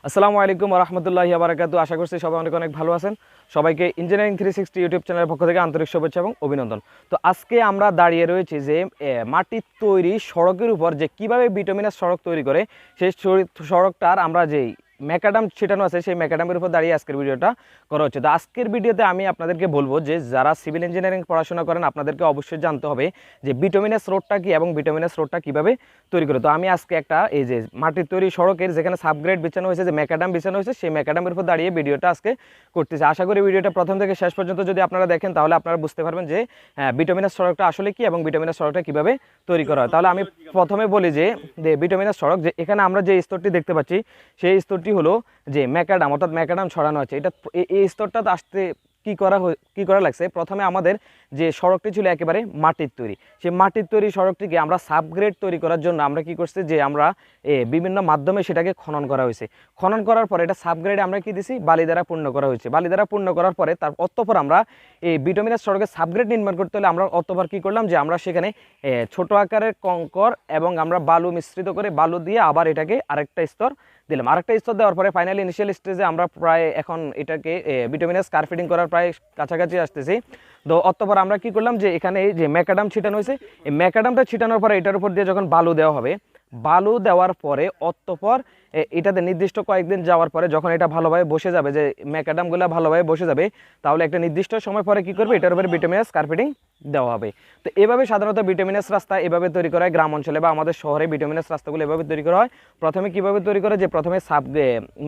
আসসালামু আলাইকুম ওয়া রাহমাতুল্লাহি ওয়া বারাকাতুহু। আশা করছি সবাই অনেক অনেক ভালো আছেন। সবাইকে ইঞ্জিনিয়ারিং 360 ইউটিউব চ্যানেলের পক্ষ থেকে আন্তরিক শুভেচ্ছা এবং অভিনন্দন। তো আজকে আমরা দাঁড়িয়ে রয়েছি যে মাটির তৈরি সড়কের উপর যে কিভাবে বিটুমিনাস সড়ক তৈরি করে সেই সড়কটার আমরা যেই ম্যাকাডাম ছিটানো আছে সেই ম্যাকাডামের উপর দাঁড়িয়ে আজকের ভিডিওটা করা হচ্ছে। তো আজকের ভিডিওতে আমি আপনাদেরকে বলবো যে যারা সিভিল ইঞ্জিনিয়ারিং পড়াশোনা করেন আপনাদেরকে অবশ্যই জানতে হবে যে বিটুমিনাস রোডটা কি এবং বিটুমিনাস রোডটা কিভাবে তৈরি করে। তো আমি আজকে একটা এই যে মাটির তৈরি সড়কের যেখানে সাবগ্রেড বিছানো হয়েছে, যে ম্যাকাডাম বিছানো হয়েছে, সেই ম্যাকাডামের উপর দাঁড়িয়ে ভিডিওটা আজকে করতেছি। আশা করি ভিডিওটা প্রথম থেকে শেষ পর্যন্ত যদি আপনারা দেখেন তাহলে আপনারা বুঝতে পারবেন যে বিটুমিনাস সড়কটা আসলে কি এবং বিটুমিনাস সড়কটা কিভাবে তৈরি করা হয়। তাহলে আমি প্রথমে বলি যে বিটুমিনাস সড়ক, যে এখানে আমরা যে স্তরটি দেখতে পাচ্ছি সেই স্তরটি হলো যে ম্যাকাডাম, অর্থাৎ ম্যাকাডাম ছড়ানো আছে। এটা এই স্তরটা আসতে কি করা লাগছে, প্রথমে আমাদের যে সড়কটি ছিল একেবারে মাটির তৈরি, সেই মাটির তৈরি সড়কটিকে আমরা সাবগ্রেড তৈরি করার জন্য আমরা কি করছি যে আমরা বিভিন্ন মাধ্যমে সেটাকে খনন করা হয়েছে। খনন করার পরে এটা সাবগ্রেডে আমরা কি দিছি, বালি দ্বারা পূর্ণ করা হয়েছে। বালি দ্বারা পূর্ণ করার পরে তার অতঃপর আমরা এই বিটুমিনাস সড়কের সাবগ্রেড নির্মাণ করতে হলে আমরা অতঃপর কি করলাম যে আমরা সেখানে ছোট আকারের কঙ্কর এবং আমরা বালু মিশ্রিত করে বালু দিয়ে আবার এটাকে আরেকটা স্তর দিলাম। আরেকটা স্তর দেওয়ার পরে ফাইনালি ইনিশিয়াল স্টেজে আমরা প্রায় এখন এটাকে বিটুমিনাস কার্পেটিং করার প্রায় কাছাকাছি আসতেছি। তো অতঃপর আমরা কি করলাম যে এখানে যে ম্যাকাডাম ছিটানো হয়েছে, এই ম্যাকাডামটা ছিটানোর পরে এটার উপর দিয়ে যখন বালু দেওয়া হবে, বালু দেওয়ার পরে অতঃপর এটাতে নির্দিষ্ট কয়েকদিন যাওয়ার পরে যখন এটা ভালোভাবে বসে যাবে, যে ম্যাকাডামগুলো ভালোভাবে বসে যাবে, তাহলে একটা নির্দিষ্ট সময় পরে কি করবে, এটার উপরে বিটুমিনাস কার্পেটিং দেওয়া হবে। তো এভাবে সাধারণত বিটুমিনাস রাস্তা এভাবে তৈরি করা হয় গ্রাম অঞ্চলে বা আমাদের শহরে। বিটুমিনাস রাস্তাগুলো এভাবে তৈরি করা হয়। প্রথমে কিভাবে তৈরি করে, যে প্রথমে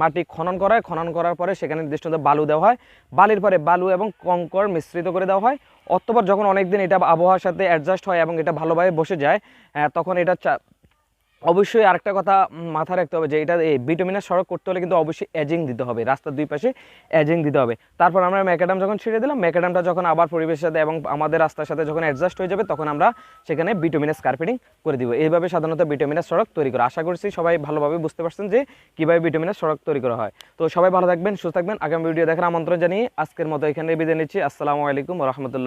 মাটি খনন করা হয়, খনন করার পরে সেখানে নির্দিষ্ট বালু দেওয়া হয়, বালির পরে বালু এবং কঙ্কর মিশ্রিত করে দেওয়া হয়। অতঃপর যখন অনেকদিন এটা আবহাওয়ার সাথে অ্যাডজাস্ট হয় এবং এটা ভালোভাবে বসে যায়, তখন এটা অবশ্যই আরেকটা কথা মাথায় রাখতে হবে যে এটা এই বিটুমিনাস সড়ক করতে হলে কিন্তু অবশ্যই এজিং দিতে হবে, রাস্তার দুই পাশে এজিং দিতে হবে। তারপর আমরা ম্যাকাডাম যখন ছিঁড়ে দিলাম, ম্যাকাডামটা যখন আবার পরিবেশের সাথে এবং আমাদের রাস্তার সাথে যখন অ্যাডজাস্ট হয়ে যাবে, তখন আমরা সেখানে বিটুমিনাস কার্পেটিং করে দিব। এইভাবে সাধারণত বিটুমিনাস সড়ক তৈরি করা। আশা করছি সবাই ভালোভাবে বুঝতে পারছেন যে কীভাবে বিটুমিনাস সড়ক তৈরি করা হয়। তো সবাই ভালো থাকবেন, সুস্থ থাকবেন। আগামী ভিডিও দেখার আমন্ত্রণ জানিয়ে আজকের মতো এখানে বিদায় নিচ্ছি। আসসালামু আলাইকুম ওয়া রাহমাতুল্লাহ।